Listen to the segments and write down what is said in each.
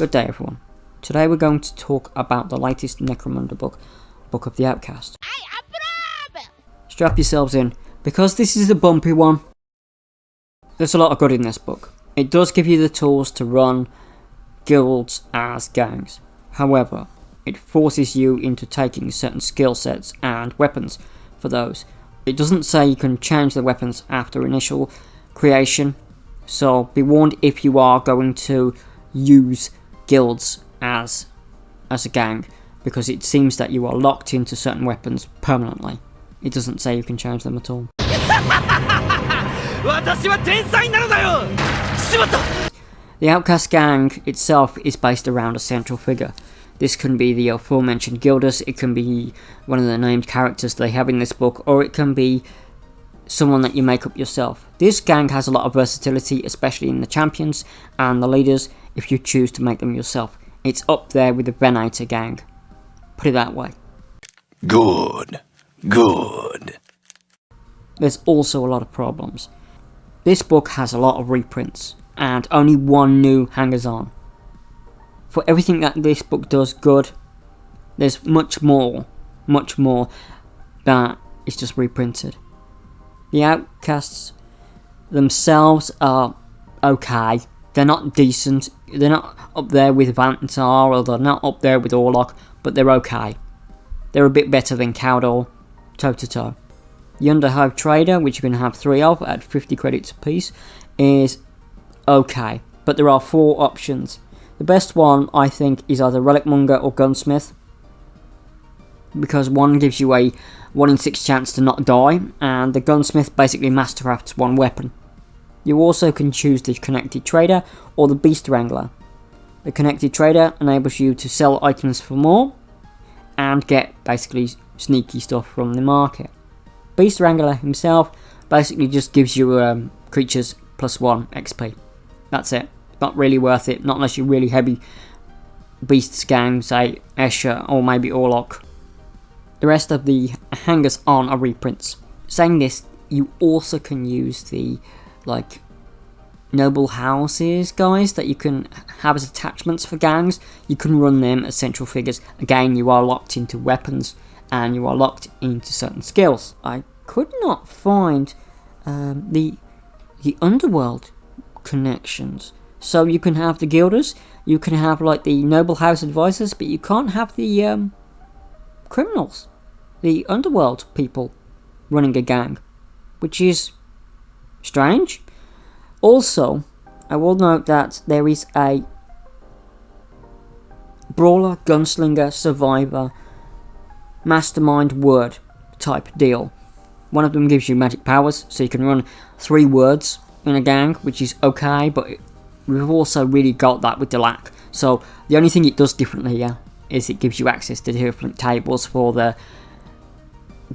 Good day everyone. Today we're going to talk about the latest Necromunda book, Book of the Outcast. Strap yourselves in, because this is a bumpy one. There's a lot of good in this book. It does give you the tools to run guilds as gangs. However, it forces you into taking certain skill sets and weapons for those. It doesn't say you can change the weapons after initial creation, so be warned if you are going to use guilds as a gang, because it seems that you are locked into certain weapons permanently. It doesn't say you can change them at all. The Outcast gang itself is based around a central figure. This can be the aforementioned guilders, it can be one of the named characters they have in this book, or it can be someone that you make up yourself. This gang has a lot of versatility, especially in the champions and the leaders, if you choose to make them yourself. It's up there with the Venator gang. Put it that way. Good. There's also a lot of problems. This book has a lot of reprints, and only one new hangers-on. For everything that this book does good, there's much more that is just reprinted. The Outcasts themselves are okay. They're not decent, they're not up there with Vantar, or they're not up there with Orlok, but they're okay. They're a bit better than Cawdor, toe to toe. The Underhive Trader, which you can have 3 of at 50 credits apiece, is okay, but there are 4 options. The best one, I think, is either Relic Monger or Gunsmith, because one gives you a 1 in 6 chance to not die, and the Gunsmith basically mastercrafts one weapon. You also can choose the Connected Trader or the Beast Wrangler. The Connected Trader enables you to sell items for more and get basically sneaky stuff from the market. Beast Wrangler himself basically just gives you creatures +1 XP. That's it. Not really worth it, not unless you're really heavy beasts gang, say Escher or maybe Orlok. The rest of the hangers on are reprints. Saying this, you also can use the noble houses guys that you can have as attachments for gangs. You can run them as central figures. Again, you are locked into weapons and you are locked into certain skills. I could not find the underworld connections. So you can have the guilders, you can have the noble house advisors, but you can't have the criminals, the underworld people running a gang, which is strange. Also, I will note that there is a brawler, gunslinger, survivor, mastermind word type deal. One of them gives you magic powers, so you can run 3 words in a gang, which is okay, but we've also really got that with the lack. So the only thing it does differently here is it gives you access to different tables for the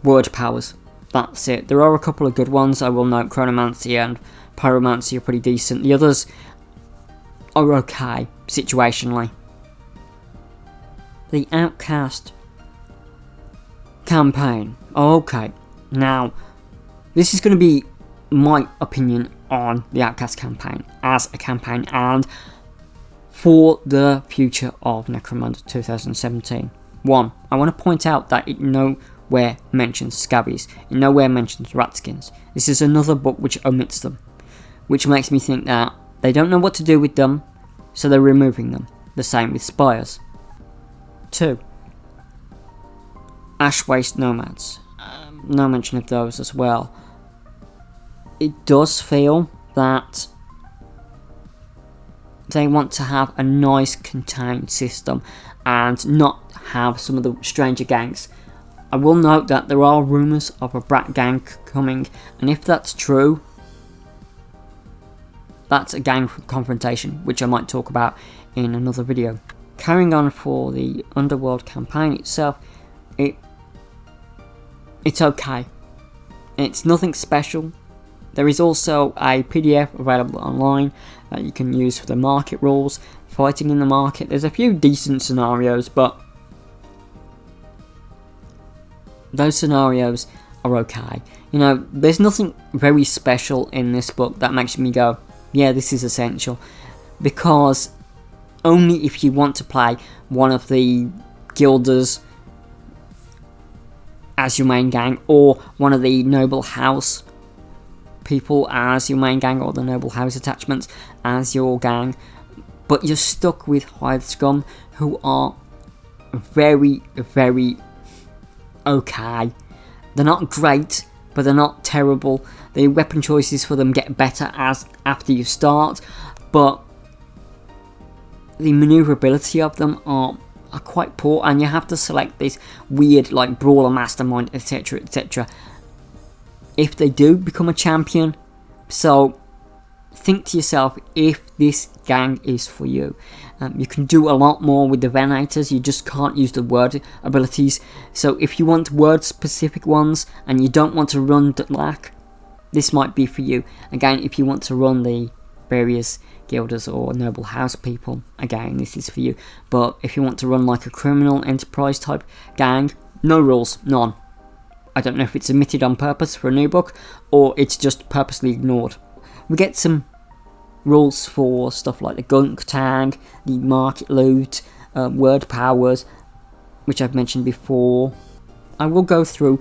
word powers. That's it. There are a couple of good ones. I will note Chronomancy and Pyromancy are pretty decent. The others are okay, situationally. The Outcast campaign. Okay, now this is going to be my opinion on the Outcast campaign as a campaign and for the future of Necromunda 2017. 1. I want to point out that it nowhere mentions Scabbies, it nowhere mentions Ratskins. This is another book which omits them, which makes me think that they don't know what to do with them, so they're removing them. The same with Spires. 2. Ash Waste Nomads. No mention of those as well. It does feel that they want to have a nice contained system and not have some of the stranger gangs. I will note that there are rumours of a Brat gang coming, and if that's true, that's a gang confrontation, which I might talk about in another video. Carrying on for the Underworld campaign itself, it's okay. It's nothing special. There is also a PDF available online that you can use for the market rules, fighting in the market. There's a few decent scenarios, but those scenarios are okay. You know, there's nothing very special in this book that makes me go, yeah, this is essential, because only if you want to play one of the guilders as your main gang, or one of the noble house people as your main gang, or the noble house attachments as your gang. But you're stuck with hired scum, who are very, very okay. They're not great, but they're not terrible. The weapon choices for them get better as after you start, but the maneuverability of them are quite poor, and you have to select this weird like brawler mastermind, etc, etc, if they do become a champion. So think to yourself if this gang is for you. You can do a lot more with the Venators, you just can't use the word abilities. So if you want word specific ones and you don't want to run Dlac, this might be for you. Again, if you want to run the various guilders or noble house people, again, this is for you. But if you want to run like a criminal enterprise type gang, no rules, none. I don't know if it's omitted on purpose for a new book, or it's just purposely ignored. We get some rules for stuff like the gunk tag, the market loot, word powers, which I've mentioned before. I will go through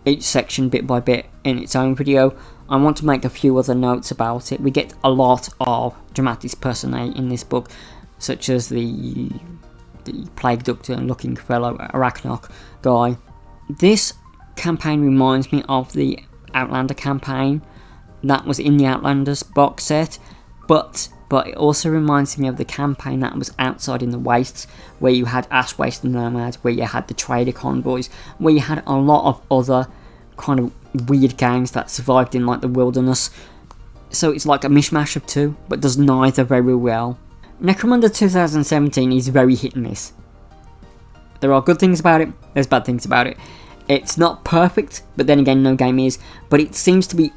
each section bit by bit in its own video. I want to make a few other notes about it. We get a lot of dramatis personae in this book, such as the plague doctor looking fellow Arachnok guy. This campaign reminds me of the Outlander campaign that was in the Outlanders box set, but it also reminds me of the campaign that was outside in the Wastes, where you had Ash Waste and Nomad, where you had the trader convoys, where you had a lot of other kind of weird gangs that survived in like the wilderness. So it's like a mishmash of two, but does neither very well. Necromunda 2017 is very hit and miss. There are good things about it, there's bad things about it. It's not perfect, but then again no game is, but it seems to be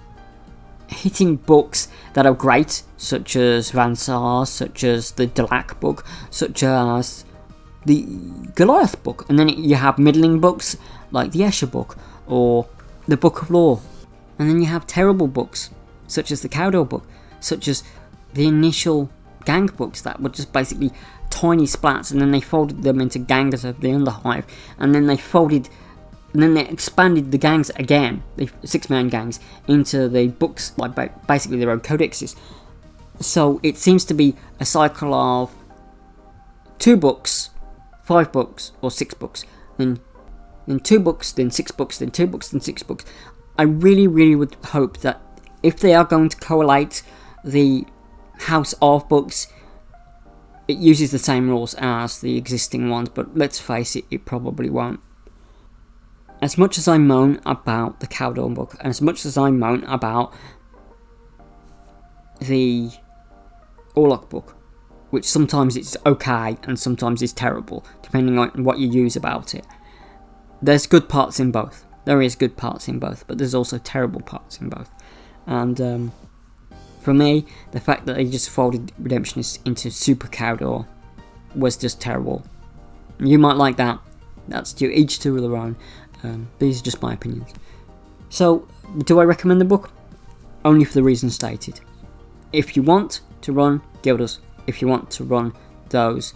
hitting books that are great, such as Vansar, such as the Delac book, such as the Goliath book, and then you have middling books like the Escher book or the Book of Lore, and then you have terrible books such as the Cowdor book, such as the initial gang books that were just basically tiny splats, and then they folded them into Gangs of the Underhive, and then they expanded the gangs again, the 6-man gangs, into the books, like basically their own codexes. So it seems to be a cycle of 2 books, 5 books, or 6 books, then 2 books, then 6 books, then 2 books, then 6 books. I really, really would hope that if they are going to collate the house of books, it uses the same rules as the existing ones, but let's face it, it probably won't. As much as I moan about the Cowdor book, and as much as I moan about the Orlok book, which sometimes it's okay and sometimes it's terrible, depending on what you use about it, there's good parts in both. There is good parts in both, but there's also terrible parts in both. And for me, the fact that they just folded Redemptionists into Super Cowdor was just terrible. You might like that. That's each to their own. These are just my opinions. So, do I recommend the book? Only for the reasons stated. If you want to run guilders, if you want to run those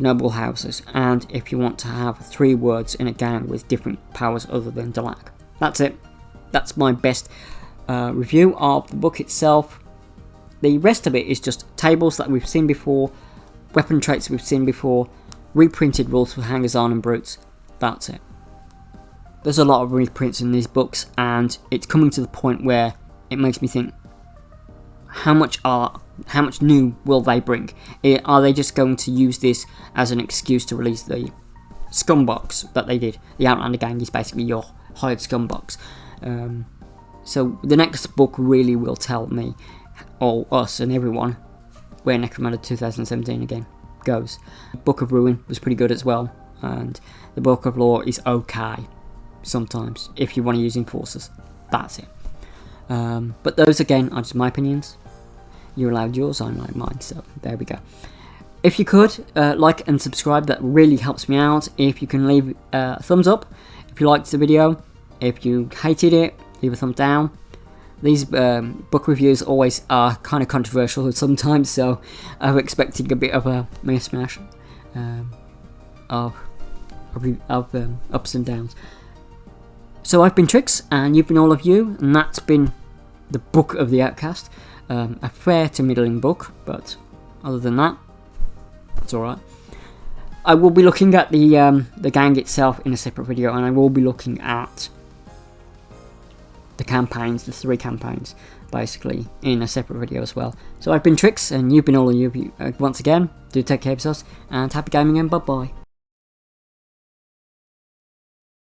noble houses, and if you want to have 3 words in a gang with different powers other than Delac. That's it. That's my best review of the book itself. The rest of it is just tables that we've seen before, weapon traits we've seen before, reprinted rules for hangers-on and brutes. That's it. There's a lot of reprints in these books, and it's coming to the point where it makes me think, how much new will they bring? Are they just going to use this as an excuse to release the scum box that they did? The Outlander gang is basically your hired scum box. So the next book really will tell me, or us and everyone, where Necromunda 2017 again goes. Book of Ruin was pretty good as well, and the Book of Lore is okay sometimes if you want to use enforcers. That's it. But those again are just my opinions. You're allowed yours, I'm allowed mine, so there we go. If you could, like and subscribe, that really helps me out. If you can leave a thumbs up if you liked the video. If you hated it, leave a thumb down. these book reviews always are kind of controversial sometimes, so I'm expecting a bit of a mishmash of ups and downs. So I've been Trix, and you've been all of you, and that's been the Book of the Outcast. A fair to middling book, but other than that, it's alright. I will be looking at the gang itself in a separate video, and I will be looking at the campaigns, the 3 campaigns, basically, in a separate video as well. So I've been Trix, and you've been all of you. Once again, do take care of yourselves, and happy gaming, and bye bye.